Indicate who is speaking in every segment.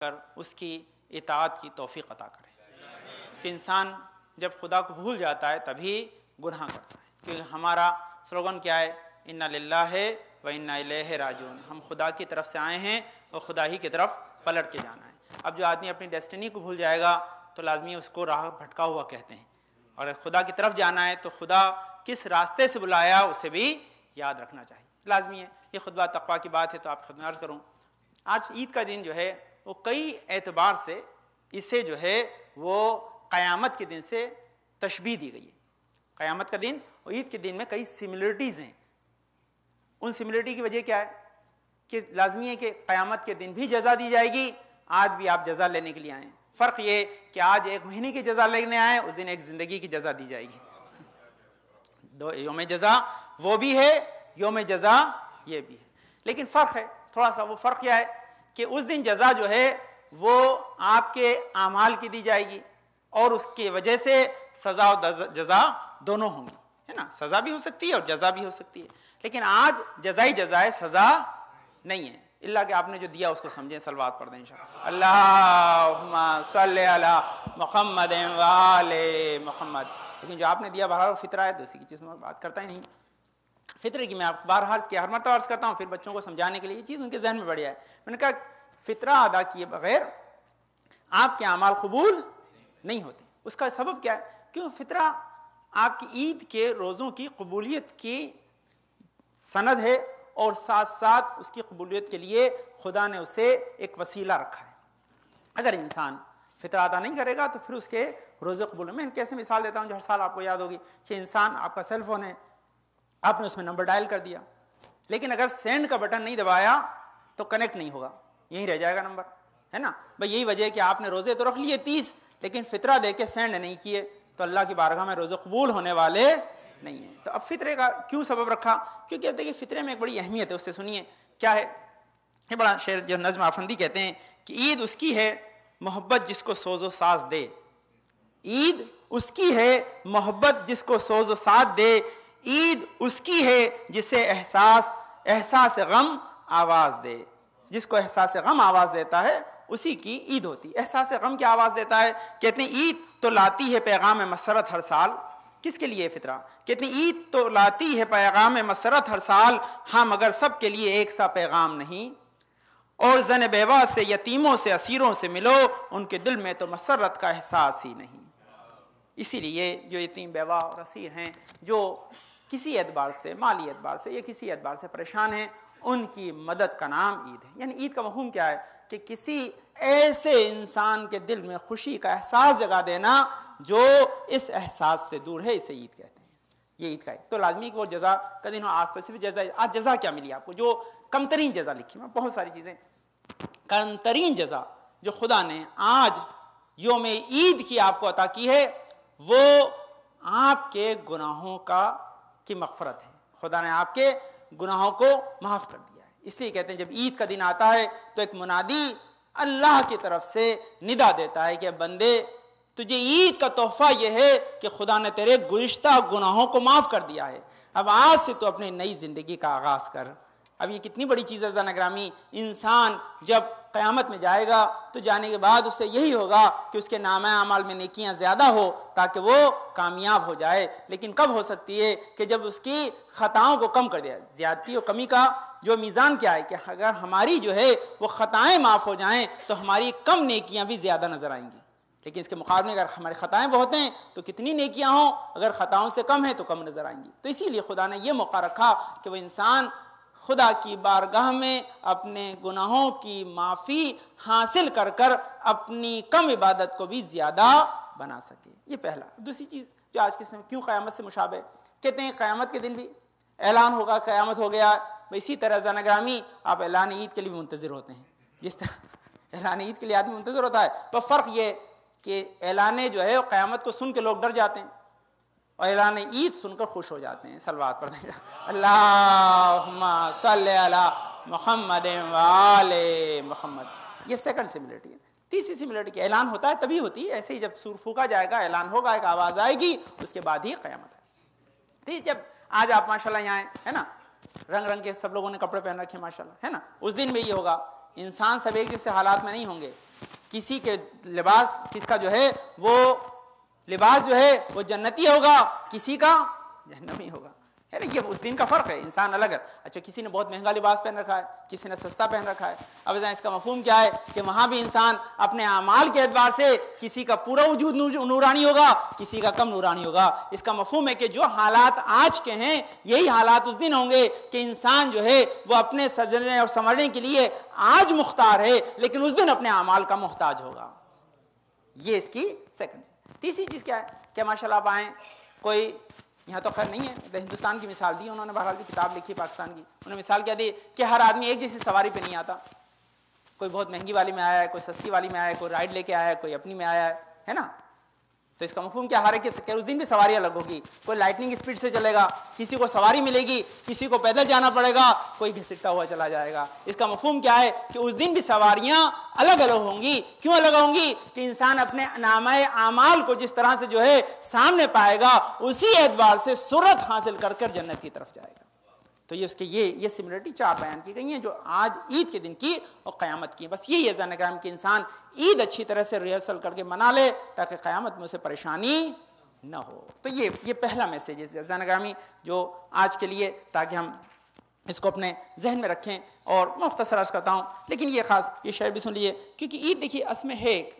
Speaker 1: کر اس کی اطاعت کی توفیق عطا کرے. کہ انسان جب خدا کو بھول جاتا ہے تبھی گناہ کرتا ہے، کیونکہ ہمارا سلوگن کیا ہے؟ انا للہ و انا الیہ راجعون. ہم خدا کی طرف سے آئے ہیں اور خدا ہی کی طرف پلٹ کے جانا ہے. اب جو آدمی اپنی ڈیسٹینی کو بھول جائے گا تو لازمی اس کو راہ بھٹکا ہوا کہتے ہیں، اور خدا کی طرف جانا ہے تو خدا کس راستے سے بلایا اسے بھی یاد رکھنا چاہیے، لازمی ہے. یہ خطبہ تقویٰ کی بات ہے تو آپ خدمت عرض کروں. آج عید کا دن جو ہے وہ کئی اعتبار سے اسے جو ہے وہ قیامت کے دن سے تشبیہ دی گئی ہے. قیامت کا دن اور عید کے دن میں کئی سملرٹیز ہیں. ان سملرٹی کی وجہ کیا ہے؟ کہ لازمی ہے کہ قیامت کے دن بھی جزا دی جائے گی، آج بھی آپ جزا لینے کے لیے آئے ہیں. فرق یہ کہ آج ایک مہینے کی جزا لینے آئے، اس دن ایک زندگی کی جزا دی جائے گی. دو یوم جزا وہ بھی ہے، یوم جزا یہ بھی ہے. لیکن فرق ہے تھوڑا سا. وہ فرق کیا ہے کہ اس دن جزا جو ہے وہ آپ کے اعمال کی دی جائے گی، اور اس کی وجہ سے سزا و جزا دونوں ہوں گی، ہے نا. سزا بھی ہو سکتی ہے اور جزا بھی ہو سکتی ہے. لیکن آج جزائی جزائے سزا نہیں ہے، اللہ کہ آپ نے جو دیا اس کو سمجھیں. صلوات پڑھ دیں انشاءاللہ. اللہم صلی علی محمد و آل محمد. لیکن جو آپ نے دیا بہرحال فطرہ ہے، دوسری کی چیز میں بات کرتا ہی نہیں. فطرے کی میں آپ بہرحال اس کی ہر مرتبہ عرض کرتا ہوں، پھر بچوں کو سمجھانے کے لیے یہ چیز ان کے ذہن میں بڑھیا ہے. میں نے کہا فطرہ ادا کیے بغیر آپ کے اعمال قبول نہیں ہوتے. اس کا سبب کیا ہے؟ کیوں فطرہ آپ کی عید کے روزوں کی قبولیت کی سند ہے، اور ساتھ ساتھ اس کی قبولیت کے لیے خدا نے اسے ایک وسیلہ رکھا ہے. اگر انسان فطرہ ادا نہیں کرے گا تو پھر اس کے روزے قبول. میں کیسے مثال دیتا ہوں جو ہر سال آپ کو یاد ہوگی کہ انسان، آپ کا سیل فون ہے، آپ نے اس میں نمبر ڈائل کر دیا، لیکن اگر سینڈ کا بٹن نہیں دبایا تو کنیکٹ نہیں ہوگا، یہیں رہ جائے گا نمبر، ہے نا. بھئی یہی وجہ ہے کہ آپ نے روزے تو رکھ لیے 30، لیکن فطرہ دے کے سینڈ نہیں کیے تو اللہ کی بارگاہ میں روزے قبول ہونے والے نہیں ہیں. تو اب فطرے کا کیوں سبب رکھا؟ کیونکہ کہتے ہیں کہ فطرے میں ایک بڑی اہمیت ہے. اس سے سنیے کیا ہے. یہ بڑا شعر جو نظم آفندی کہتے ہیں کہ عید اس کی ہے محبت جس کو سوز و ساز دے. عید اس کی ہے محبت جس کو سوز و ساز دے. عید اس کی ہے جسے احساس غم آواز دے. جس کو احساس غم آواز دیتا ہے اسی کی عید ہوتی. احساس غم کی آواز دیتا ہے. کہتے ہیں عید تو لاتی ہے پیغام مسرت ہر سال. کس کے لیے فطرہ؟ کہتے ہیں عید تو لاتی ہے پیغام مسرت ہر سال، ہاں مگر سب کے لیے ایک سا پیغام نہیں. اور زن بیوہ سے، یتیموں سے، اسیروں سے ملو، ان کے دل میں تو مسرت کا احساس ہی نہیں. اسی لیے جو یتیم بیوہ اور اسیر ہیں، جو کسی اعتبار سے، مالی اعتبار سے یا کسی اعتبار سے پریشان ہیں، ان کی مدد کا نام عید ہے. یعنی عید کا مفہوم کیا ہے؟ کہ کسی ایسے انسان کے دل میں خوشی کا احساس جگا دینا جو اس احساس سے دور ہے، اسے عید کہتے ہیں. یہ عید کا ہے. تو لازمی کہ وہ جزا کا دن ہو. آج تو صرف جزا، آج جزا کیا ملی آپ کو؟ جو کم ترین جزا لکھی میں بہت ساری چیزیں، کم ترین جزا جو خدا نے آج یوم عید کی آپ کو عطا کی ہے وہ آپ کے گناہوں کی مغفرت ہے. خدا نے آپ کے گناہوں کو معاف کر دیا ہے. اس لیے کہتے ہیں جب عید کا دن آتا ہے تو ایک منادی اللہ کی طرف سے ندا دیتا ہے کہ بندے تجھے عید کا تحفہ یہ ہے کہ خدا نے تیرے گزشتہ گناہوں کو معاف کر دیا ہے. اب آج سے تو اپنی نئی زندگی کا آغاز کر. اب یہ کتنی بڑی چیز ہے عزیزان اکرامی. انسان جب قیامت میں جائے گا تو جانے کے بعد اس سے یہی ہوگا کہ اس کے نامہ اعمال میں نیکیاں زیادہ ہو تاکہ وہ کامیاب ہو جائے. لیکن کب ہو سکتی ہے؟ کہ جب اس کی خطاؤں کو کم کر دیا. زیادتی و کمی کا جو میزان کیا ہے کہ اگر ہماری جو ہے وہ خطائیں معاف ہو جائیں تو ہماری کم نیکیاں بھی زیادہ نظر آئیں گی. لیکن اس کے مقابلے میں اگر ہماری خطائیں بہت ہیں تو کتنی نیکیاں ہوں، اگر خطاؤں سے کم ہیں تو کم نظر آئیں گی. تو اسی لیے خدا نے یہ موقع رکھا کہ وہ انسان خدا کی بارگاہ میں اپنے گناہوں کی معافی حاصل کر کر اپنی کم عبادت کو بھی زیادہ بنا سکے. یہ پہلا. دوسری چیز جو آج کے سمے کیوں قیامت سے مشابہ، کہتے ہیں قیامت کے دن بھی اعلان ہوگا قیامت ہو گیا. اسی طرح زن گرامی آپ اعلان عید کے لیے بھی منتظر ہوتے ہیں. جس طرح اعلان عید کے لیے آدمی منتظر ہوتا ہے، تو فرق یہ کہ اعلان جو ہے قیامت کو سن کے لوگ ڈر جاتے ہیں اور اعلان عید سن کر خوش ہو جاتے ہیں. صلوات پڑھ دیں اللہم صلی علی محمد و آل محمد. یہ سیکنڈ سملرٹی ہے. تیسری سملرٹی کہ اعلان ہوتا ہے تبھی ہوتی ہے. ایسے ہی جب سور پھونکا جائے گا، اعلان ہوگا، ایک آواز آئے گی، اس کے بعد ہی قیامت ہے. ٹھیک. جب آج آپ ماشاءاللہ یہاں ہیں، ہے نا، رنگ رنگ کے سب لوگوں نے کپڑے پہن رکھے ماشاءاللہ، ہے نا. اس دن میں یہ ہوگا. انسان سب ایک جیسے حالات میں نہیں ہوں گے. کسی کے لباس کس کا جو ہے وہ لباس جو ہے وہ جنتی ہوگا، کسی کا جہنمی ہوگا. یعنی یہ اس دن کا فرق ہے، انسان الگ ہے. اچھا کسی نے بہت مہنگا لباس پہن رکھا ہے، کسی نے سستا پہن رکھا ہے. اب اس کا مفہوم کیا ہے کہ وہاں بھی انسان اپنے اعمال کے اعتبار سے کسی کا پورا وجود نورانی ہوگا، کسی کا کم نورانی ہوگا. اس کا مفہوم ہے کہ جو حالات آج کے ہیں یہی حالات اس دن ہوں گے کہ انسان جو ہے وہ اپنے سجنے اور سنورنے کے لیے آج مختار ہے لیکن اس دن اپنے اعمال کا محتاج ہوگا. یہ اس کی سیکنڈ. تیسری چیز کیا ہے کہ ماشاءاللہ آپ آئیں، کوئی یہاں تو خیر نہیں ہے، ہندوستان کی مثال دی انہوں نے، بہرحال بھی کتاب لکھی پاکستان کی، انہوں نے مثال کیا دی کہ ہر آدمی ایک جیسی سواری پہ نہیں آتا. کوئی بہت مہنگی والی میں آیا ہے، کوئی سستی والی میں آیا ہے، کوئی رائڈ لے کے آیا ہے، کوئی اپنی میں آیا ہے نا. تو اس کا مفہوم کیا، ہر ایک کے اس دن بھی سواری الگ ہوگی. کوئی لائٹنگ اسپیڈ سے چلے گا، کسی کو سواری ملے گی، کسی کو پیدل جانا پڑے گا، کوئی گھسٹتا ہوا چلا جائے گا. اس کا مفہوم کیا ہے کہ اس دن بھی سواریاں الگ الگ ہوں گی. کیوں الگ ہوں گی؟ کہ انسان اپنے نامہ اعمال کو جس طرح سے جو ہے سامنے پائے گا اسی اعتبار سے سرعت حاصل کر کر جنت کی طرف جائے گا. تو یہ اس کے یہ سملرٹی 4 بیان کی گئی ہیں جو آج عید کے دن کی اور قیامت کی. بس یہی ہے عزیزان کرام کہ انسان عید اچھی طرح سے ریہرسل کر کے منا لے تاکہ قیامت میں اسے پریشانی نہ ہو. تو یہ پہلا میسیج ہے عزیزان کرامی جو آج کے لیے، تاکہ ہم اس کو اپنے ذہن میں رکھیں. اور مختصر عرض کرتا ہوں لیکن یہ خاص یہ شعر بھی سن لیجیے، کیونکہ عید دیکھیے اس میں ہے ایک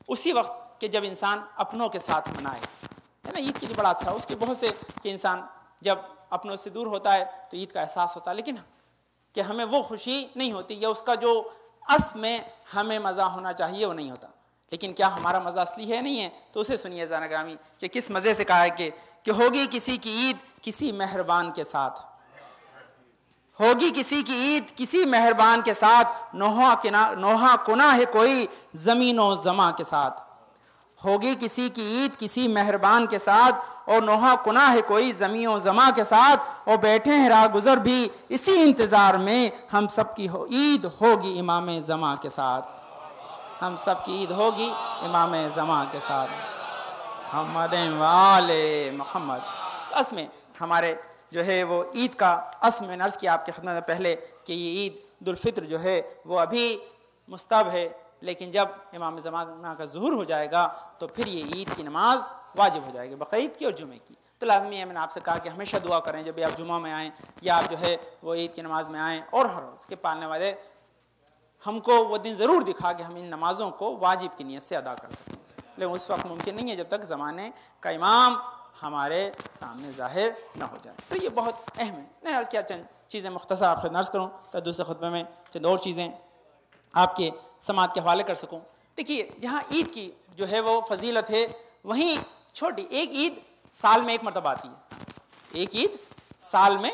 Speaker 1: اسی وقت کہ جب انسان اپنوں کے ساتھ منائے ہے نا. عید کے لیے بڑا اچھا اس کے بہت سے کہ انسان جب اپنوں سے دور ہوتا ہے تو عید کا احساس ہوتا ہے، لیکن کہ ہمیں وہ خوشی نہیں ہوتی یا اس کا جو اصل میں ہمیں مزہ ہونا چاہیے وہ نہیں ہوتا. لیکن کیا ہمارا مزہ اصلی ہے نہیں ہے؟ تو اسے سنیے عزیزان گرامی کہ کس مزے سے کہا ہے کہ ہوگی کسی کی عید کسی مہربان کے ساتھ، ہوگی کسی کی عید کسی مہربان کے ساتھ، نوحہ کنا ہے کوئی زمین و زماں کے ساتھ. ہوگی کسی کی عید کسی مہربان کے ساتھ اور نوحہ کنا ہے کوئی زمین و زماں کے ساتھ. اور بیٹھے ہیں راہ گزر بھی اسی انتظار میں، ہم سب کی عید ہوگی امام زماں کے ساتھ. ہم سب کی عید ہوگی امام زماں کے ساتھ. محمد وآل محمد. اس میں ہمارے جو ہے وہ عید کا میں نے عرض کیا آپ کی خدمت میں پہلے کہ یہ عید الفطر جو ہے وہ ابھی مستحب ہے، لیکن جب امام زمانہ کا ظہور ہو جائے گا تو پھر یہ عید کی نماز واجب ہو جائے گی، بقرعید کی اور جمعے کی. تو لازمی ہے، میں نے آپ سے کہا کہ ہمیشہ دعا کریں جب بھی آپ جمعہ میں آئیں یا آپ جو ہے وہ عید کی نماز میں آئیں، اور ہر روز کے پالنے والے ہم کو وہ دن ضرور دکھا کہ ہم ان نمازوں کو واجب کی نیت سے ادا کر سکیں. لیکن اس وقت ممکن نہیں ہے جب تک زمانے کا امام ہمارے سامنے ظاہر نہ ہو جائے. تو یہ بہت اہم ہے. میں نے عرض کیا چند چیزیں مختصر آپ سے عرض کروں تو دوسرے خطبے میں چند اور چیزیں آپ کے سماعت کے حوالے کر سکوں. دیکھیے جہاں عید کی جو ہے وہ فضیلت ہے، وہیں چھوٹی ایک عید سال میں ایک مرتبہ آتی ہے، ایک عید سال میں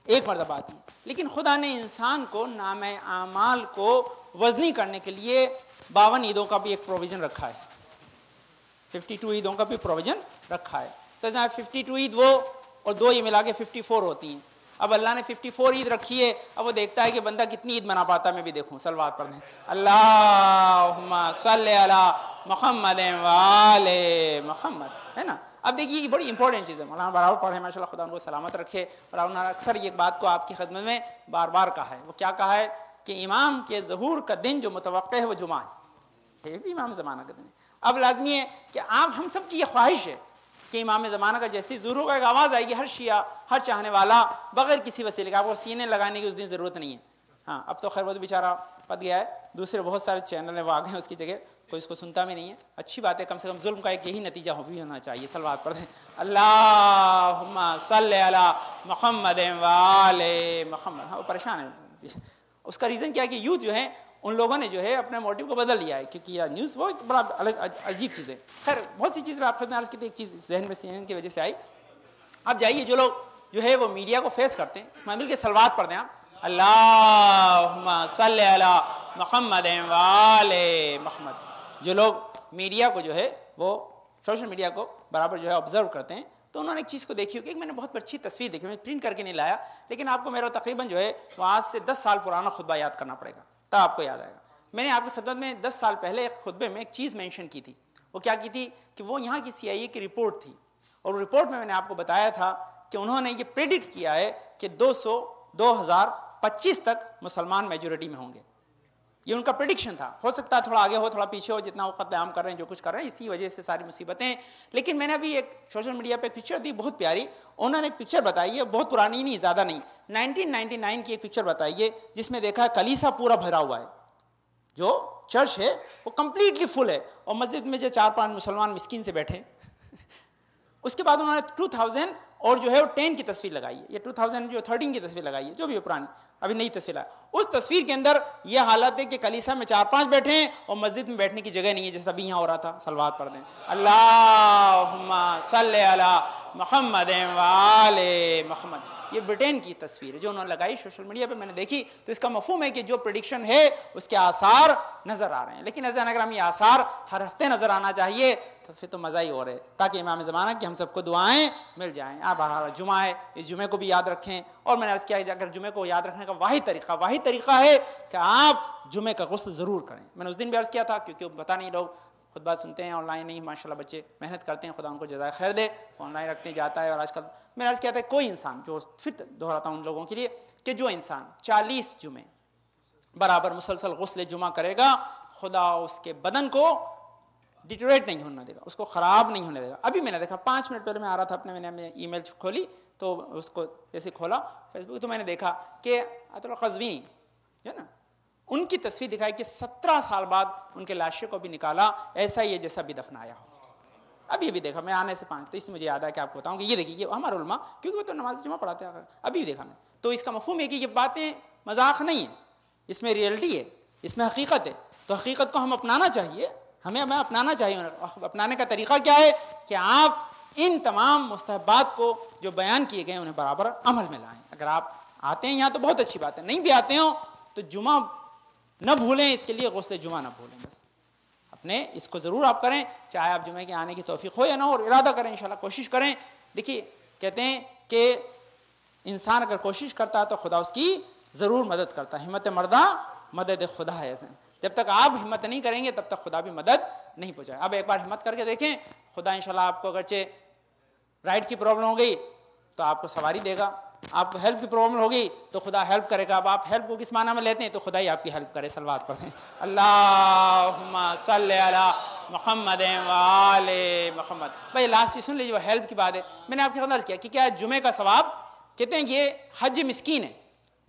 Speaker 1: ایک مرتبہ آتی ہے. لیکن خدا نے انسان کو نام اعمال کو وزنی کرنے کے لیے 52 عیدوں کا بھی ایک پروویژن رکھا ہے، 52 عیدوں کا بھی پروویژن رکھا ہے. تو جہاں 52 عید وہ اور 2 یہ ملا کے 54 ہوتی ہیں. اب اللہ نے 54 عید رکھی ہے، اب وہ دیکھتا ہے کہ بندہ کتنی عید منا پاتا ہے، میں بھی دیکھوں. صلوات پڑھ دیں، اللہم صلی علی محمد وآل محمد، ہے نا. اب دیکھیے یہ بڑی امپورٹنٹ چیز ہے، مولانا برابر پڑھے ماشاءاللہ، خدا ان کو سلامت رکھے. اور انہوں نے اکثر یہ بات کو آپ کی خدمت میں بار بار کہا ہے. وہ کیا کہا ہے کہ امام کے ظہور کا دن جو متوقع ہے وہ جمعہ ہے، یہ بھی امام زمانہ کا دن ہے. اب لازمی ہے کہ آپ ہم سب کی یہ خواہش ہے کہ امام زمانہ کا جیسے ظہور ہوگا ایک آواز آئے گی، ہر شیعہ ہر چاہنے والا بغیر کسی وسیلے کا، آپ کو سینے لگانے کی اس دن ضرورت نہیں ہے. ہاں اب تو خیر وہ بیچارہ پت گیا ہے، دوسرے بہت سارے چینل ہیں وہ آگے ہیں اس کی جگہ، کوئی اس کو سنتا بھی نہیں ہے. اچھی بات ہے، کم سے کم ظلم کا ایک یہی نتیجہ بھی ہونا چاہیے. صلوات پڑھ دیں، اللہم صلی علی محمد وآل محمد. ہاں وہ پریشان ہے، اس کا ریزن کیا ہے کہ یوتھ جو ہے ان لوگوں نے جو ہے اپنے موٹیو کو بدل لیا ہے، کیونکہ یہ نیوز بہت بڑا الگ عجیب چیز ہے. خیر بہت سی چیزیں آپ خود میں عرض کی تھی، ایک چیز ذہن میں CNN کی وجہ سے آئی. اب جائیے جو لوگ جو ہے وہ میڈیا کو فیس کرتے ہیں، میں مل کے صلوات پڑھ دیں آپ، اللہم صلی علی محمد وآل محمد. جو لوگ میڈیا کو جو ہے وہ سوشل میڈیا کو برابر جو ہے آبزرو کرتے ہیں تو انہوں نے ایک چیز کو دیکھی ہوگی. میں نے بہت اچھی تصویر دیکھی، میں پرنٹ کر کے نہیں لایا، لیکن آپ کو میرا تقریباً جو ہے وہ آج سے 10 سال پرانا خطبہ یاد کرنا پڑے گا تب آپ کو یاد آئے گا. میں نے آپ کی خدمت میں 10 سال پہلے ایک خطبے میں ایک چیز مینشن کی تھی. وہ کیا کی تھی کہ وہ یہاں کی CIA کی رپورٹ تھی، اور رپورٹ میں نے آپ کو بتایا تھا کہ انہوں نے یہ پریڈکٹ کیا ہے کہ 2025 تک مسلمان میجورٹی میں ہوں گے. یہ ان کا پریڈکشن تھا. ہو سکتا ہے تھوڑا آگے ہو تھوڑا پیچھے ہو, جتنا وہ قتل عام کر رہے ہیں جو کچھ کر رہے ہیں اسی وجہ سے ساری مصیبتیں. لیکن میں نے ابھی ایک سوشل میڈیا پہ پکچر دی بہت پیاری, انہوں نے ایک پکچر بتائی ہے, بہت پرانی نہیں زیادہ نہیں, 1999 کی ایک پکچر بتائی ہے جس میں دیکھا کلیسا پورا بھرا ہوا ہے, جو چرچ ہے وہ کمپلیٹلی فل ہے, اور مسجد میں جو 4-5 مسلمان مسکین سے بیٹھے. اس کے بعد انہوں نے 2000 اور جو ہے وہ 10 کی تصویر لگائی ہے, یہ 2013 کی تصویر لگائی ہے, جو بھی پرانی ابھی نئی تصویر ہے. اس تصویر کے اندر یہ حالت ہے کہ کلیسا میں 4-5 بیٹھے ہیں اور مسجد میں بیٹھنے کی جگہ نہیں ہے, جیسا ابھی یہاں ہو رہا تھا. صلوات پڑھ دیں, اللہم صلی علی محمد و آل محمد. یہ برٹین کی تصویر ہے جو انہوں نے لگائی سوشل میڈیا پہ, میں نے دیکھی تو اس کا مفہوم ہے کہ جو پریڈکشن ہے اس کے آثار نظر آ رہے ہیں. لیکن عزیزان اگر ہمیں آثار ہر ہفتے نظر آنا چاہیے تو پھر تو مزہ ہی ہو رہا ہے, تاکہ امام زمانہ کی ہم سب کو دعائیں مل جائیں. بہرحال جمعہ ہے, اس جمعے کو بھی یاد رکھیں. اور میں نے عرض کیا اگر جمعے کو یاد رکھنے کا واحد طریقہ ہے کہ آپ جمعے کا غسل ضرور کریں. میں نے اس دن بھی عرض کیا تھا, کیونکہ پتہ نہیں لوگ خطبہ سنتے ہیں آن لائن نہیں, ماشاءاللہ بچے محنت کرتے ہیں, خدا ان کو جزائے خیر دے, آن لائن رکھتے ہیں جاتا ہے. اور آج کل میں نے عرض کیا تھا کوئی انسان جو, پھر دہراتا ہوں ان لوگوں کے لیے, کہ جو انسان 40 جمعے برابر مسلسل غسل جمعہ کرے گا, خدا اس کے بدن کو ڈیٹوریٹ نہیں ہونے دے گا, اس کو خراب نہیں ہونے دے گا. ابھی میں نے دیکھا 5 منٹ پہلے میں آ رہا تھا اپنے, میں نے ای میل کھولی تو اس کو جیسے کھولا فیس بک, تو میں نے دیکھا کہ عطا اللہ قزوینی جو ہے نا, ان کی تصویر دکھائی کہ 17 سال بعد ان کے لاشے کو بھی نکالا ایسا ہی ہے جیسا بھی دفنایا ہو. ابھی دیکھا میں آنے سے 5 تو اس سے مجھے یاد ہے کہ آپ کو بتاؤں کہ یہ دیکھیے یہ ہمارے علماء, کیونکہ وہ تو نماز جمعہ پڑھاتے ہیں, ابھی دیکھا میں. تو اس کا مفہوم ہے کہ یہ باتیں مذاق نہیں ہے, اس میں ریئلٹی ہے, اس میں حقیقت ہے. تو حقیقت کو ہم اپنانا چاہیے, ہمیں اپنانا چاہیے. اپنانے کا طریقہ کیا ہے کہ آپ ان تمام مستحبات کو جو بیان کیے گئے انہیں برابر عمل میں لائیں. اگر آپ آتے ہیں یہاں تو بہت اچھی بات ہے, نہیں بھی آتے ہوں تو جمعہ نہ بھولیں, اس کے لیے غسل جمعہ نہ بھولیں. بس اپنے اس کو ضرور آپ کریں, چاہے آپ جمعے کے آنے کی توفیق ہو یا نہ ہو, اور ارادہ کریں, انشاءاللہ کوشش کریں. دیکھیے کہتے ہیں کہ انسان اگر کوشش کرتا ہے تو خدا اس کی ضرور مدد کرتا ہے. ہمت مردہ مدد خدا ہے. جب تک آپ ہمت نہیں کریں گے تب تک خدا بھی مدد نہیں پہنچائے. اب ایک بار ہمت کر کے دیکھیں, خدا انشاءاللہ آپ کو اگرچہ رائٹ کی پرابلم ہو گئی تو آپ کو سواری دے گا, آپ کو ہیلپ کی پرابلم ہوگی تو خدا ہیلپ کرے گا. اب آپ ہیلپ کو کس معنی میں لیتے ہیں تو خدا ہی آپ کی ہیلپ کرے. صلوات پڑھیں, اللہم صلی علی محمد و آل محمد. بھائی لاسٹ چیز سن لیجیے, وہ ہیلپ کی بات ہے. میں نے آپ کے خدمت عرض کیا کہ کیا جمعے کا ثواب, کہتے ہیں یہ حج مسکین ہے,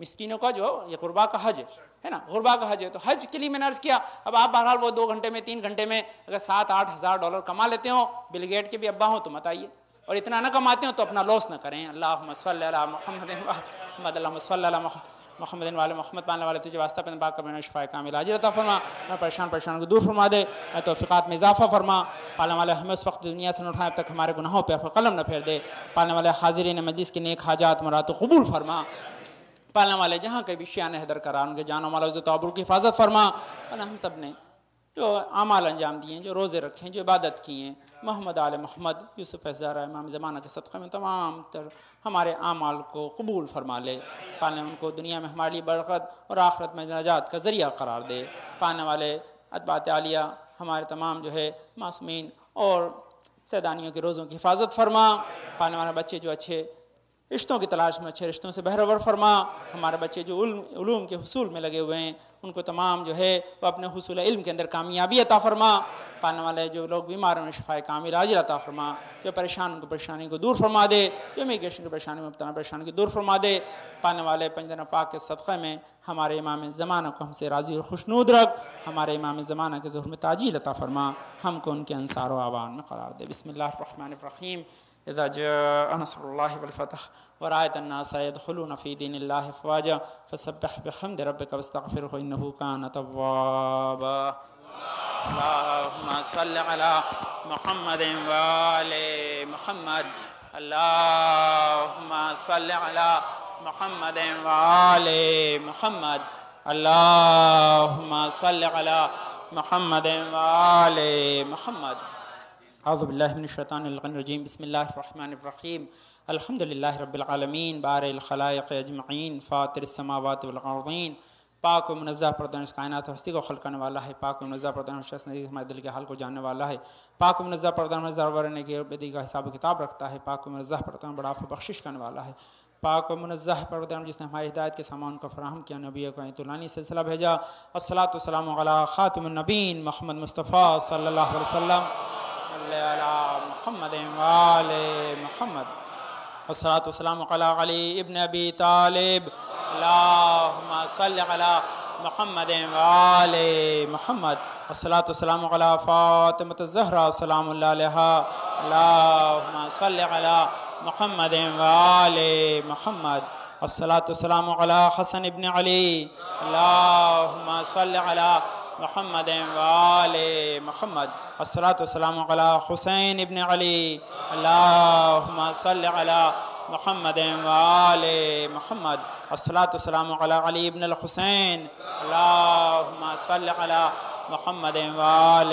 Speaker 1: مسکینوں کا جو یہ غربا کا حج ہے نا, غربا کا حج ہے. تو حج کے لیے میں نے عرض کیا, اب آپ بہرحال وہ 2 گھنٹے میں 3 گھنٹے میں اگر 7-8 ہزار ڈالر کما لیتے ہوں, بل گیٹ کے بھی ابا ہوں تو مت آئیے, اور اتنا نہ کماتے ہوں تو اپنا لاس نہ کریں. اللہم صلی علی محمد محمد, اللہم صلی علی محمد والے محمد, پانے والے تجھے واسطہ پن پاک کرنے شفاء کامل عاجل عطا فرما, میں پریشان کو دور فرما دے, میں توفیقات میں اضافہ فرما. پالنے والے ہمیں اس وقت دنیا سے نہ اٹھائے اب تک ہمارے گناہوں پہ قلم نہ پھیر دے. پالنے والے حاضرین مجلس کے نیک حاجات مراد قبول فرما. پالنے والے جہاں کہیں بھی شیان حیدر کرا, ان کے جان و مال و عزت و آبرو کی حفاظت فرما. اور ہم سب نے جو اعمال انجام دیے ہیں, جو روزے رکھے ہیں, جو عبادت کی ہیں, محمد آل محمد, یوسف زہرا, امام زمانہ کے صدقے میں تمام تر ہمارے اعمال کو قبول فرما لے. پالنے ان کو دنیا میں ہمارے لیے برکت اور آخرت میں نجات کا ذریعہ قرار دے. پالنے والے اتباعت عالیہ ہمارے تمام جو ہے معصومین اور سیدانیوں کے روزوں کی حفاظت فرما. پالنے والے بچے جو اچھے رشتوں کی تلاش میں اچھے رشتوں سے بہرور فرما. ہمارے بچے جو علوم کے حصول میں لگے ہوئے ہیں ان کو تمام جو ہے وہ اپنے حصول علم کے اندر کامیابی عطا فرما. پانے والے جو لوگ بیمار ہیں شفاء کامل عاجل عطا فرما. جو پریشان ان کو پریشانی کو دور فرما دے, جو امیگریشن کی پریشانی میں مبتلا پریشانی کو دور فرما دے. پانے والے پنجدن پاک کے صدقے میں ہمارے امام زمانہ کو ہم سے راضی اور خوشنود رکھ. ہمارے امام زمانہ کے ظہور میں تاجیل عطا فرما, ہم کو ان کے انصار و اعوان میں قرار دے. بسم اللہ الرحمن الرحیم. اذا جاء نصر اللہ والفتح ورأيت الناس يدخلون في دين الله افواجا فسبح بحمد ربك واستغفره انه كان توابا. اللهم صل على محمد وآل محمد. اللهم صل على محمد وآل محمد. اللهم صل على محمد وآل محمد. اعوذ باللہ من الشیطان الرجیم. بسم اللہ الرحمن الرحیم. الحمد للہ رب العالمین بارئ الخلائق اجمعین فاطر السماوات والارضین. پاک و منزہ پردہ کائنات ہستی کو خلق کرنے والا ہے. پاک و منزہ پردہ شخص نے ہمارے دل کے حال کو جاننے والا ہے. پاک و منزہ پردہ ورنے کے بدی کا حساب و کتاب رکھتا ہے. پاک و منزہ پردہ بڑا بخشش کرنے والا ہے. پاک و منزہ پروردگار جس نے ہماری ہدایت کے سامان کو فراہم کیا، نبی کو طولانی سلسلہ بھیجا، الصلاۃ والسلام علی خاتم النبین محمد مصطفیٰ صلی اللہ علیہ وسلم، صلی علی محمد وآل محمد، الصلاۃ والسلام علی علی ابن ابی طالب، اللہم صلی علی محمد وآل محمد، الصلاۃ والسلام علی فاطمۃ الزہرا سلام اللہ علیہا، اللہم صلی علی محمد وآل محمد، الصلاۃ والسلام علی حسن ابن علی، اللہم صلی علی محمد وآل محمد، الصلاۃ والسلام علی حسین ابن علی، اللہم صلی علی محمد وآل محمد، الصلاۃ والسلام علی علی ابن الحسین، اللہم صلی علی محمد وآل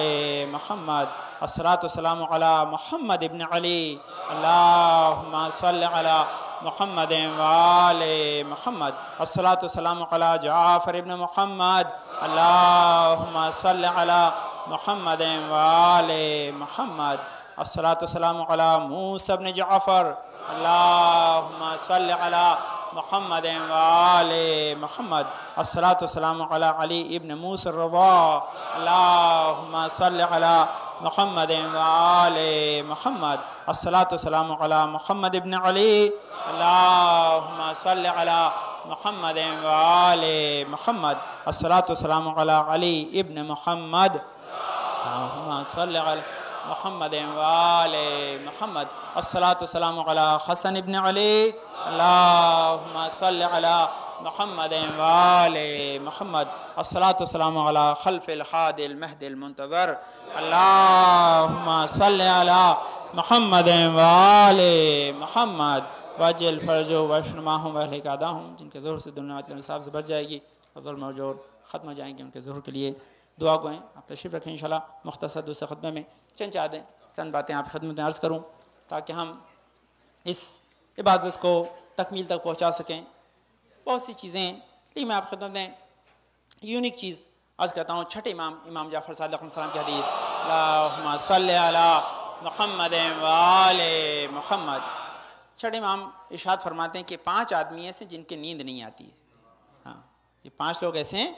Speaker 1: محمد، الصلاۃ والسلام علی محمد ابن علی، اللہم صلی علی محمد وآل محمد، الصلاۃ والسلام علی جعفر ابن محمد، اللہم صلی علی محمد وآل محمد، الصلاۃ والسلام علی موسیٰ ابن جعفر، اللہم صلی علی محمد وآل محمد، الصلاۃ والسلام علی علی ابن موسیٰ الرضا، اللہم صلی علی محمد وآل محمد، الصلاۃ والسلام علی محمد ابن علی، اللہم صلی علی محمد وآل محمد، الصلاۃ والسلام علی علی ابن محمد، اللہم صلی علی محمد وآل محمد، الصلاۃ والسلام علی حسن ابن علی، اللہم صلی علی محمد وآل محمد، الصلاۃ والسلام علی خلف الحادی المہدی المنتظر، اللہم صلی علی محمد وآل محمد، وجل فرجو وشنماہم واہلک اعداہم، جن کے ظہر سے دنیا انصاف سے بچ جائے گی، ظلم و جور ختم ہو جائیں گے، ان کے ظہر کے لیے دعا گوئیں۔ آپ تشریف رکھیں انشاءاللہ۔ مختصر دوسرے خطبے میں چند باتیں آپ کی خدمت میں عرض کروں تاکہ ہم اس عبادت کو تکمیل تک پہنچا سکیں۔ بہت سی چیزیں، لیکن میں آپ کی خدمت میں یونیک چیز عرض کرتا ہوں۔ چھٹے امام جعفر صادق علیہ السلام کی حدیث، اللہم صلی علی محمد وآل محمد۔ چھٹے امام ارشاد فرماتے ہیں کہ 5 آدمی ایسے جن کی نیند نہیں آتی ہے۔ ہاں، یہ 5 لوگ ایسے ہیں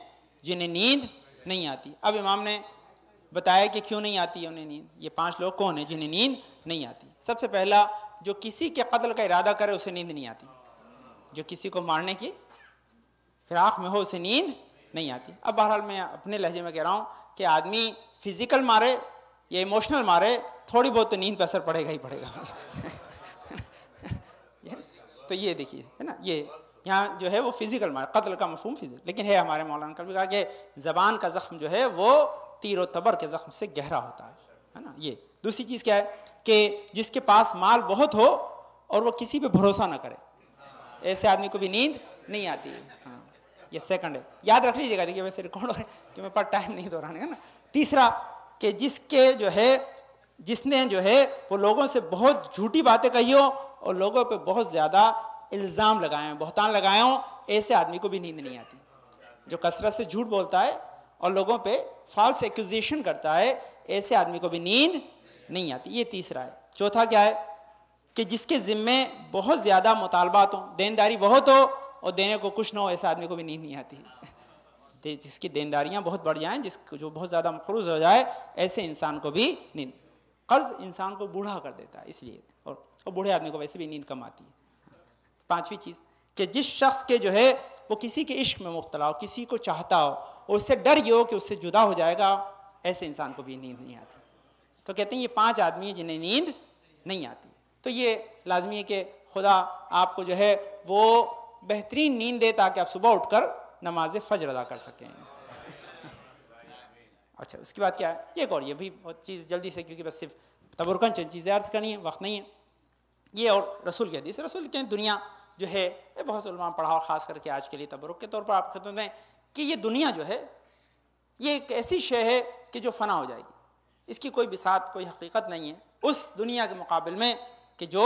Speaker 1: جنہیں نیند نہیں آتی۔ اب امام نے بتایا کہ کیوں نہیں آتی ہے انہیں نیند۔ یہ 5 لوگ کون ہیں جنہیں نیند نہیں آتی؟ سب سے پہلا، جو کسی کے قتل کا ارادہ کرے اسے نیند نہیں آتی۔ جو کسی کو مارنے کی فراق میں ہو اسے نیند نہیں آتی۔ اب بہرحال میں اپنے لہجے میں کہہ رہا ہوں کہ آدمی فزیکل مارے یا ایموشنل مارے، تھوڑی بہت تو نیند پہ اثر پڑے گا ہی پڑے گا۔ تو یہ دیکھیے ہے نا، یہ یہاں جو ہے وہ فزیکل مارے، قتل کا مفہوم فزیکل، لیکن ہے ہمارے مولانا کا بھی کہا کہ زبان کا زخم جو ہے وہ تیر و تبر کے زخم سے گہرا ہوتا ہے نا۔ یہ دوسری چیز کیا ہے کہ جس کے پاس مال بہت ہو اور وہ کسی پہ بھروسہ نہ کرے، ایسے آدمی کو بھی نیند نہیں آتی ہے۔ ہاں، یہ سیکنڈ ہے، یاد رکھ لیجیے گا، دیکھیے ویسے ریکارڈ ہو رہا ہے کہ میرے پاس ٹائم نہیں دہرانے کا نا۔ تیسرا کہ جس نے جو ہے وہ لوگوں سے بہت جھوٹی باتیں کہی ہو اور لوگوں پہ بہت زیادہ الزام لگائے ہوں، بہتان لگائے ہوں، ایسے آدمی کو بھی نیند نہیں آتی۔ جو کثرت سے جھوٹ بولتا ہے اور لوگوں پہ فالس ایکوزیشن کرتا ہے، ایسے آدمی کو بھی نیند نہیں آتی۔ یہ تیسرا ہے۔ چوتھا کیا ہے کہ جس کے ذمے بہت زیادہ مطالبات ہوں، دینداری بہت ہو اور دینے کو کچھ نہ ہو، ایسے آدمی کو بھی نیند نہیں آتی۔ جس کی دینداریاں بہت بڑھ جائیں، جو بہت زیادہ مقروض ہو جائے، ایسے انسان کو بھی نیند۔ قرض انسان کو بوڑھا کر دیتا ہے، اس لیے، اور بوڑھے آدمی کو ویسے بھی نیند کم آتی ہے۔ 5ویں چیز کہ جس شخص کے جو ہے وہ کسی کے عشق میں مبتلا ہو، کسی کو چاہتا ہو اور اس سے ڈر یہ ہو کہ اس سے جدا ہو جائے گا، ایسے انسان کو بھی نیند نہیں آتی۔ تو کہتے ہیں یہ 5 آدمی ہیں جنہیں نیند نہیں آتی۔ تو یہ لازمی ہے کہ خدا آپ کو جو ہے وہ بہترین نیند دے تاکہ آپ صبح اٹھ کر نماز فجر ادا کر سکیں۔ اچھا، اس کے بعد کیا ہے؟ ایک اور، یہ بھی بہت چیز جلدی سے، کیونکہ بس صرف تبرکن چند چیزیں عرض کرنی ہے، وقت نہیں ہے۔ یہ اور رسول کی حدیث، رسول کی دنیا جو ہے بہت سے علماء پڑھا، اور خاص کر کے آج کے لیے تبرک کے طور پر آپ خدمت میں، کہ یہ دنیا جو ہے یہ ایک ایسی شے ہے کہ جو فنا ہو جائے گی، اس کی کوئی بساط، کوئی حقیقت نہیں ہے اس دنیا کے مقابل میں کہ جو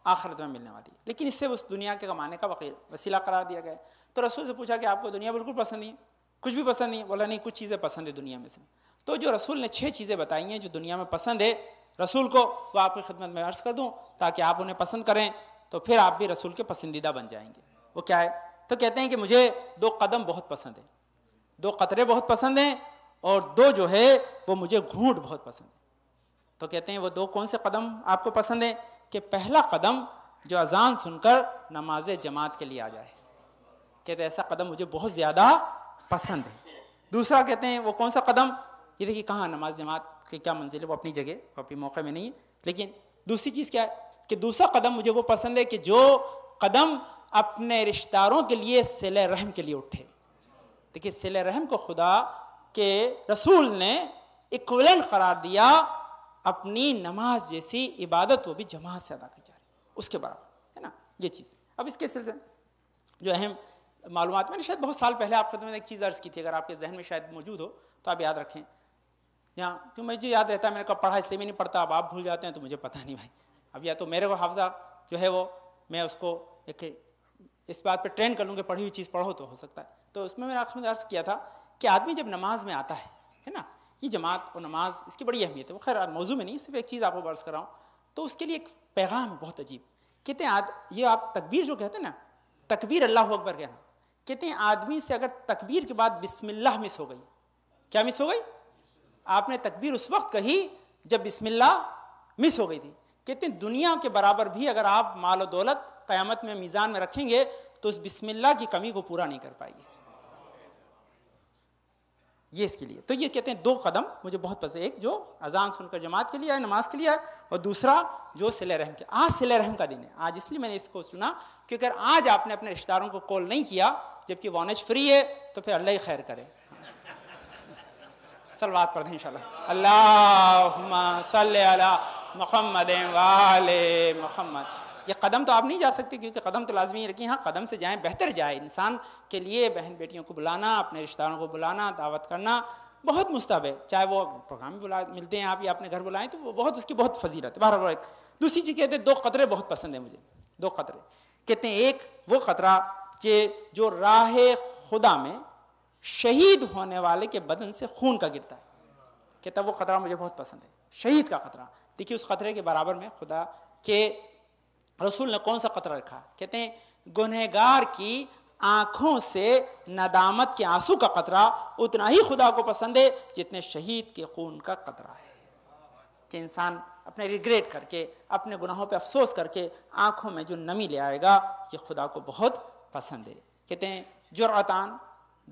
Speaker 1: آخرت میں ملنے والی ہے، لیکن اس سے اس دنیا کے کمانے کا وسیلہ قرار دیا گیا ہے۔ تو رسول سے پوچھا کہ آپ کو دنیا بالکل پسند نہیں ہے؟ کچھ بھی پسند نہیں ہے؟ بولا نہیں، کچھ چیزیں پسند ہے دنیا میں سے۔ تو جو رسول نے 6 چیزیں بتائی ہیں جو دنیا میں پسند ہے رسول کو، وہ آپ کی خدمت میں عرض کر دوں تاکہ آپ انہیں پسند کریں۔ تو پھر آپ بھی رسول کے پسندیدہ بن جائیں گے. وہ کیا ہے؟ تو کہتے ہیں کہ مجھے 2 قدم بہت پسند ہیں, 2 قطرے بہت پسند ہیں, اور 2 جو ہے وہ مجھے گھونٹ بہت پسند ہیں. تو کہتے ہیں وہ 2 کون سے قدم آپ کو پسند ہیں؟ کہ پہلا قدم جو اذان سن کر نماز جماعت کے لیے آ جائے, کہتے ہیں ایسا قدم مجھے بہت زیادہ پسند ہے. دوسرا کہتے ہیں وہ کون سا قدم؟ یہ دیکھیے کہاں نماز جماعت کی کیا منزل ہے, وہ اپنی جگہ وہ اپنی موقع میں نہیں ہے, لیکن دوسری چیز کیا ہے کہ دوسرا قدم مجھے وہ پسند ہے کہ جو قدم اپنے رشتہ داروں کے لیے صلہ رحم کے لیے اٹھے. دیکھیے صلہ رحم کو خدا کے رسول نے ایکویلنٹ قرار دیا, اپنی نماز جیسی عبادت وہ بھی جماعت سے ادا کی جا رہی ہے, اس کے برابر ہے نا یہ چیز. اب اس کے سلسلے جو اہم معلومات میں نے شاید بہت سال پہلے آپ خدمت میں ایک چیز عرض کی تھی, اگر آپ کے ذہن میں شاید موجود ہو تو آپ یاد رکھیں. یہاں کیوں مجھے یاد رہتا ہے, میں نے کہا پڑھا اس لیے بھی نہیں پڑھتا, اب آپ بھول جاتے ہیں تو مجھے پتہ نہیں بھائی. اب یا تو میرے کو حافظہ جو ہے وہ میں اس کو ایک اس بات پہ ٹرین کر لوں کہ پڑھی ہوئی چیز پڑھو تو ہو سکتا ہے. تو اس میں نے آپ نے عرض کیا تھا کہ آدمی جب نماز میں آتا ہے نا, یہ جماعت اور نماز اس کی بڑی اہمیت ہے. وہ خیر موضوع میں نہیں, صرف ایک چیز آپ کو عرض کر رہا ہوں. تو اس کے لیے ایک پیغام ہے بہت عجیب. کہتے ہیں یہ آپ تکبیر جو کہتے ہیں نا, تکبیر اللہ اکبر کہنا, کہتے ہیں آدمی سے اگر تکبیر کے بعد بسم اللہ مس ہو گئی, کیا مس ہو گئی؟ آپ نے تکبیر اس وقت کہی جب بسم اللہ مس ہو گئی تھی. کہتے ہیں دنیا کے برابر بھی اگر آپ مال و دولت قیامت میں میزان میں رکھیں گے تو اس بسم اللہ کی کمی کو پورا نہیں کر پائے گی. یہ اس کے لیے تو یہ کہتے ہیں 2 قدم مجھے بہت پسند, ایک جو اذان سن کر جماعت کے لیے آئے, نماز کے لیے آئے, اور دوسرا جو صلہ رحم کے. آج صلہ رحم کا دن ہے, آج اس لیے میں نے اس کو سنا کہ اگر آج آپ نے اپنے رشتہ داروں کو کال نہیں کیا جبکہ وانج فری ہے تو پھر اللہ ہی خیر کرے. صلوات پڑھ دیں انشاءاللہ. اللہم صلی علی محمد وآل محمد. یہ قدم تو آپ نہیں جا سکتے کیونکہ قدم تو لازمی ہے, لیکن ہاں قدم سے جائیں بہتر جائے. انسان کے لیے بہن بیٹیوں کو بلانا, اپنے رشتہ داروں کو بلانا, دعوت کرنا بہت مستحب ہے, چاہے وہ پروگرام میں ملتے ہیں آپ یا اپنے گھر بلائیں تو وہ بہت اس کی بہت فضیلت ہے. بہرحال ایک دوسری چیز کہتے ہیں 2 قطرے بہت پسند ہیں مجھے, 2 قطرے. کہتے ہیں ایک وہ قطرہ کہ جو راہ خدا میں شہید ہونے والے کے بدن سے خون کا گرتا ہے, کہتا ہے وہ قطرہ مجھے بہت پسند ہے, شہید کا قطرہ. دیکھیے اس قطرے کے برابر میں خدا کے رسول نے کون سا قطرہ رکھا؟ کہتے ہیں گنہگار کی آنکھوں سے ندامت کے آنسو کا قطرہ اتنا ہی خدا کو پسند ہے جتنے شہید کے خون کا قطرہ ہے. کہ انسان اپنے ریگریٹ کر کے, اپنے گناہوں پہ افسوس کر کے آنکھوں میں جو نمی لے آئے گا, یہ خدا کو بہت پسند ہے. کہتے ہیں جرعتان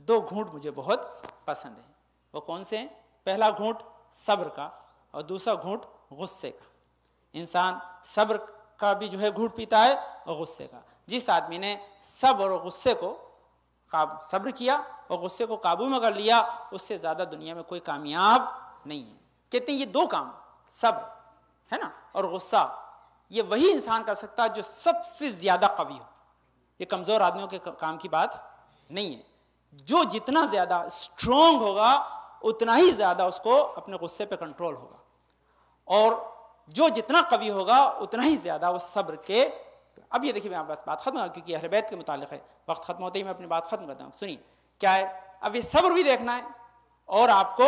Speaker 1: 2 گھونٹ مجھے بہت پسند ہیں. وہ کون سے ہیں؟ پہلا گھونٹ صبر کا اور دوسرا گھونٹ غصے کا. انسان صبر کا بھی جو ہے گھونٹ پیتا ہے اور غصے کا. جس آدمی نے صبر اور غصے کو صبر کیا اور غصے کو قابو میں کر لیا, اس سے زیادہ دنیا میں کوئی کامیاب نہیں ہے. کہتے ہیں یہ 2 کام, صبر ہے نا اور غصہ, یہ وہی انسان کر سکتا ہے جو سب سے زیادہ قوی ہو. یہ کمزور آدمیوں کے کام کی بات نہیں ہے. جو جتنا زیادہ اسٹرانگ ہوگا اتنا ہی زیادہ اس کو اپنے غصے پہ کنٹرول ہوگا, اور جو جتنا قوی ہوگا اتنا ہی زیادہ وہ صبر کے. اب یہ دیکھیے میں بس بات ختم ہوں کیونکہ اہل بیت کے متعلق ہے, وقت ختم ہوتے ہی میں اپنی بات ختم کرتا ہوں. سنیے کیا ہے, اب یہ صبر بھی دیکھنا ہے اور آپ کو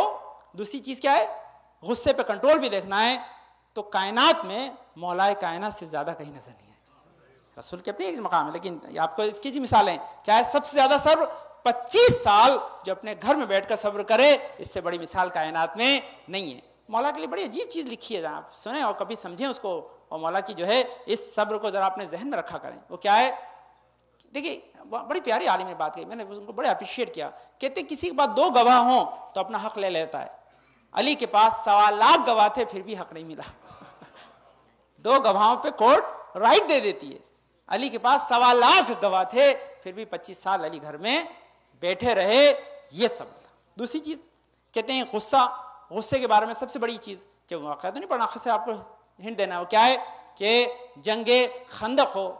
Speaker 1: دوسری چیز کیا ہے, غصے پہ کنٹرول بھی دیکھنا ہے. تو کائنات میں مولا کائنات سے زیادہ کہیں نظر نہیں ہے. رسول کے اپنے ایک مقام ہے, لیکن آپ کو اس کی جی مثالیں کیا ہے, سب سے زیادہ صبر 25 سال جو اپنے گھر میں بیٹھ کر صبر کرے, اس سے بڑی مثال کائنات میں نہیں ہے. مولا کے لیے بڑی عجیب چیز لکھی ہے, آپ سنیں اور کبھی سمجھیں اس کو, اور مولا کی جو ہے اس صبر کو ذرا اپنے ذہن میں رکھا کریں. وہ کیا ہے, دیکھیے بڑی پیاری عالم نے بات کہی, میں نے ان کو بڑے اپریشیٹ کیا. کہتے کسی کے پاس 2 گواہ ہوں تو اپنا حق لے لیتا ہے. علی کے پاس 1.25 لاکھ گواہ تھے پھر بھی حق نہیں ملا. 2 گواہوں پہ کورٹ رائٹ دے دیتی ہے. علی کے پاس 1.25 لاکھ گواہ تھے پھر بھی 25 سال علی گھر میں بیٹھے رہے, یہ صبر تھا. دوسری چیز کہتے ہیں غصہ. غصے کے بارے میں سب سے بڑی چیز کہ واقعہ تو نہیں پڑھنا, آخر سے آپ کو ہنٹ دینا ہے, وہ کیا ہے کہ جنگ خندق ہو,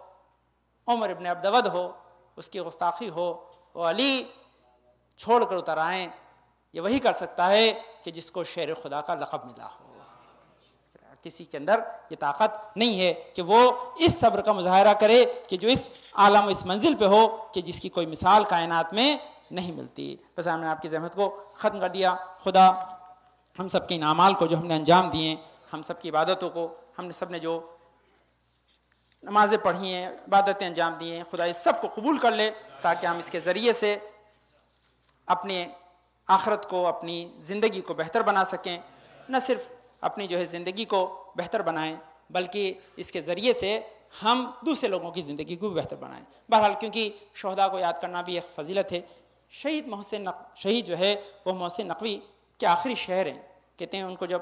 Speaker 1: عمر ابن عبدود ہو, اس کی گستاخی ہو, وہ علی چھوڑ کر اتر آئیں, یہ وہی کر سکتا ہے کہ جس کو شیر خدا کا لقب ملا ہو. کسی کے اندر یہ طاقت نہیں ہے کہ وہ اس صبر کا مظاہرہ کرے کہ جو اس عالم و اس منزل پہ ہو کہ جس کی کوئی مثال کائنات میں نہیں ملتی. بس ہم نے آپ کی زحمت کو ختم کر دیا. خدا ہم سب کے ان اعمال کو جو ہم نے انجام دیے, ہم سب کی عبادتوں کو, ہم نے سب نے جو نمازیں پڑھی ہیں، عبادتیں انجام دی ہیں، خدا اس سب کو قبول کر لے تاکہ ہم اس کے ذریعے سے اپنے آخرت کو، اپنی زندگی کو بہتر بنا سکیں، نہ صرف اپنی جو ہے زندگی کو بہتر بنائیں بلکہ اس کے ذریعے سے ہم دوسرے لوگوں کی زندگی کو بھی بہتر بنائیں۔ بہرحال کیونکہ شہداء کو یاد کرنا بھی ایک فضیلت ہے، شہید جو ہے وہ محسن نقوی کے آخری شعر ہیں، کہتے ہیں ان کو جو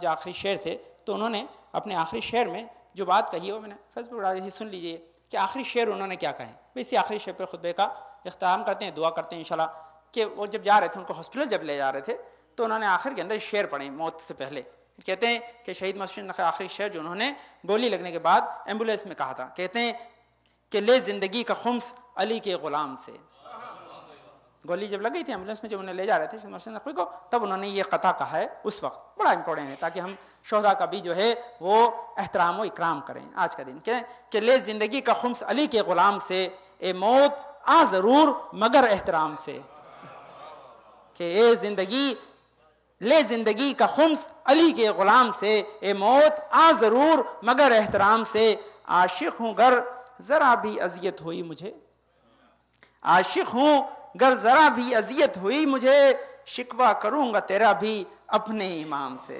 Speaker 1: آخری شعر تھے تو انہوں نے اپنے آخری شعر میں جو بات کہی ہے وہ میں نے فیس بک ڈالی تھی، سن لیجئے کہ آخری شعر انہوں نے کیا کہے۔ اسی آخری شعر پہ خطبے کا اختتام کرتے ہیں، دعا کرتے ہیں انشاءاللہ کہ وہ جب جا رہے تھے، ان کو ہاسپٹل جب لے جا رہے تھے تو انہوں نے آخر کے اندر شعر پڑھے موت سے پہلے، کہتے ہیں کہ شہید محسن نقوی آخری شعر جو انہوں نے گولی لگنے کے بعد ایمبولینس میں کہا تھا، کہتے ہیں کہ لے زندگی کا خمس علی کے غلام سے۔ گولی جب لگ گئی تھی ایمبولینس میں، جب انہیں لے جا رہے تھے شہید محسن نقوی کو، تب انہوں نے یہ قطع کہا ہے، اس وقت بڑا امپورٹنٹ ہے تاکہ ہم شہداء کا بھی جو ہے وہ احترام و اکرام کریں آج کا دن، کہ لے زندگی کا خمس علی کے غلام سے، اے موت آ ضرور مگر احترام سے، کہ اے زندگی لے زندگی کا خمس علی کے غلام سے، اے موت آ ضرور مگر احترام سے، عاشق ہوں گر ذرا بھی اذیت ہوئی مجھے، عاشق ہوں گر ذرا بھی اذیت ہوئی مجھے، شکوہ کروں گا تیرا بھی اپنے امام سے،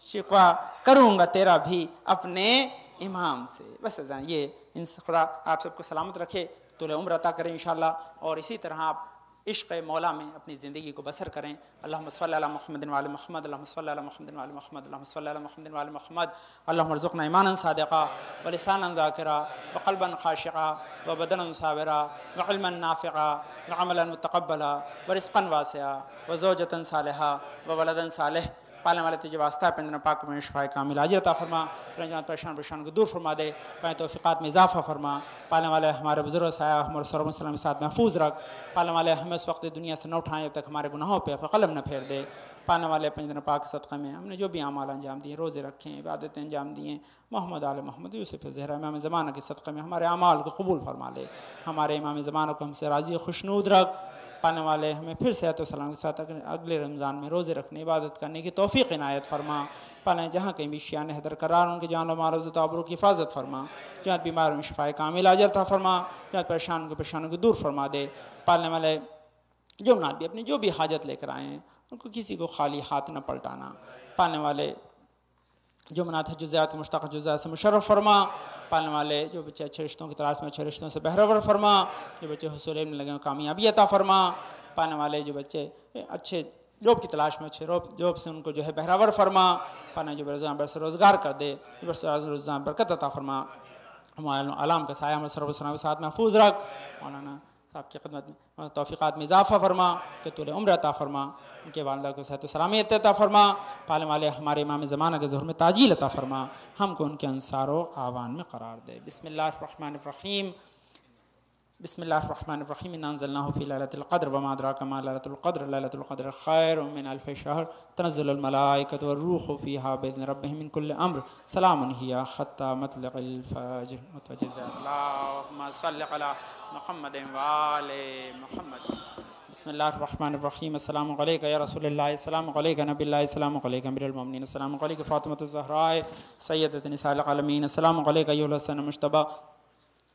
Speaker 1: شکوہ کروں گا تیرا بھی اپنے امام سے۔ بس یہ خدا آپ سب کو سلامت رکھے، طول عمر عطا کریں انشاءاللہ، اور اسی طرح آپ عشق مولا میں اپنی زندگی کو بسر کریں۔ اللہم صلی علی محمد وعلی محمد، اللہم صلی علی محمد وعلی محمد، اللہم صلی علی محمد وعلی محمد، اللہم ارزقنا ایمانا صادقا ولسانا ذاکرا وقلبا خاشعا وبدنا صابرا وعلما نافعا وعملا متقبلا ورزقا واسعا وزوجتا صالحا وولدا صالح۔ پالنے والے تجھے واسطہ ہے، پندرہ پاک میں شفاء کامل عاجل عطا فرما، رنجان پریشان کو دور فرما دے، پائیں توفیقات میں اضافہ فرما۔ پالنے والے ہمارے بزرگ سایہ ہمارے صلی اللہ علیہ وسلم ساتھ محفوظ رکھ۔ پالنے والے ہمیں اس وقت دنیا سے نہ اٹھائیں جب تک ہمارے گناہوں پہ قلم نہ پھیر دے۔ پالنے والے پنجر پاک صدقہ میں ہم نے جو بھی اعمال انجام دیے، روزے رکھیں، عبادتیں انجام دیے، محمد آل محمد یوسف زہرا امام زمانہ کے صدقہ میں ہمارے اعمال کو قبول فرما لے۔ ہمارے امام زمانہ کو ہم سے راضی خوشنود رکھ۔ پانے والے ہمیں پھر صحت و سلام کے ساتھ اگلے رمضان میں روزے رکھنے، عبادت کرنے کی توفیق عنایت فرما۔ پانے جہاں کہیں بھی شیعان حیدر قرار، ان کے جان و مال و عزت و آبرو کی حفاظت فرما۔ جہاں بیماروں میں شفاء کامل عاجل عطا فرما، جہاں پریشانوں کو دور فرما دے۔ پالنے والے جو مناد بھی اپنی جو بھی حاجت لے کر آئے ہیں ان کو کسی کو خالی ہاتھ نہ پلٹانا۔ پالنے والے جو مناد ہے جزیات مشتاق جزیات سے مشرف فرما۔ پالنے والے جو بچے اچھے رشتوں کی تلاش میں اچھے رشتوں سے بہرور فرما۔ جو بچے حصول علم لگے کامیابی عطا فرما۔ پانے والے جو بچے اچھے جاب کی تلاش میں اچھے جاب سے ان کو جو ہے بہراور فرما۔ پانا جو برس روزگار کر دے، برس روزگار برکت عطا فرما۔ ہمارے علام کا سایہ ہمارے صلی اللہ علیہ وسلم کے ساتھ محفوظ رکھ۔ مولانا صاحب کی خدمت میں توفیقات میں اضافہ فرما، کہ طول عمر عطا فرما، ان کے والدہ کو صحت و سلامت عطا فرما۔ پالنے والے ہمارے امام زمانہ کے ظہور میں تاجیل عطا فرما، ہم کو ان کے انصار و اعوان میں قرار دے۔ بسم اللہ الرحمن الرحیم، بسم اللہ الرحمن الرحیم، انا انزلناہ فی لیلۃ القدر وما ادراک ما لیلۃ القدر، لیلۃ القدر خیر من الف شہر، تنزل الملائکۃ والروح فیہا باذن ربہم من کل امر، سلام ہی حتی مطلع الفجر۔ اللہم صلی علی محمد وآل محمد۔ بسم اللہ الرحمن الرحیم، السلام علیکم یا رسول اللہ، السلام علیکم نبی اللہ، السلام علیکم امیر المومنین، السلام علیکم فاطمۃ الزہراء سیدۃ نساء العالمین، السلام علیکم ایھا الحسن المجتبی،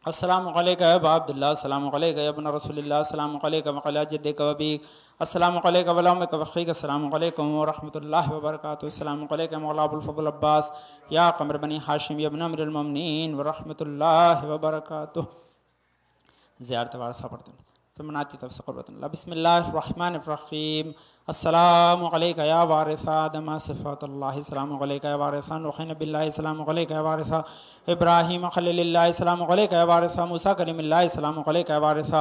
Speaker 1: السلام علیکم یا ابا عبداللہ، السلام علیکم یا ابن رسول اللہ، السلام علیکم وعلی جدک وابیک، السلام علیکم وعلی امک وخیک، السلام علیکم ورحمۃ اللہ وبرکاتہ، السلام علیکم مولا ابو الفضل عباس یا قمر بنی ہاشم یا ابن امیر المومنین ورحمۃ اللہ وبرکاتہ۔ زیارت وارثہ پڑھتے ہیں تو مناتی طرف سے قربت اللہ۔ بسم اللہ الرحمن الرحیم، السلام علیکم یا وارث آدم صفات اللہ، السلام علیکم یا وارث نوح نبی اللہ، السلام علیکم یا وارث ابراہیم خلیل اللہ، السلام علیکم یا وارث موسیٰ کلیم اللہ، السلام علیکم یا وارث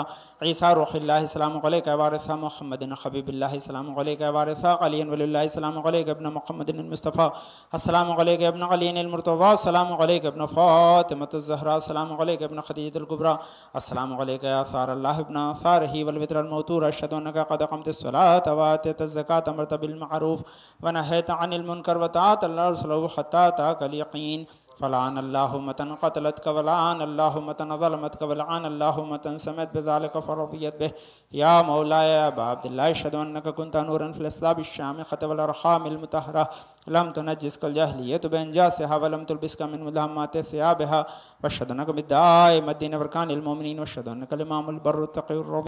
Speaker 1: عیسیٰ روح اللہ، السلام علیکم یا وارث محمد حبیب اللہ، السلام علیکم یا وارث علی ولی اللہ، السلام علیکم ابن محمد المصطفیٰ، السلام علیکم ابن علی المرتضیٰ، السلام علیکم ابن فاطمۃ الزہراء، السلام علیکم ابن خدیجۃ الکبریٰ، السلام علیکم یا ثار اللہ ابن ثارہ والوتر الموتور، اشہد انک قد اقمت الصلاۃ وآتیت الزکاۃ امرت بالمعروف ونہیت عن المنکر وطاعت اللہ ورسولہ حتی اتاک الیقین، فلعن اللہ امتن قتلتک ولعن اللہ امتن ظلمتک ولعن اللہ امتن سمت بذالک فرضیت بہ یا مولاي ابا عبد الله اشهد انك كنت نورا في الاسلام الشامخة والارحام المطهرة لم تنجسك الجاهلية بانجاسها ولم تلبسك من ملهمات ثيابها واشهد انك بالدائم الدين بركان المؤمنين واشهد انك الامام البر التقي الرب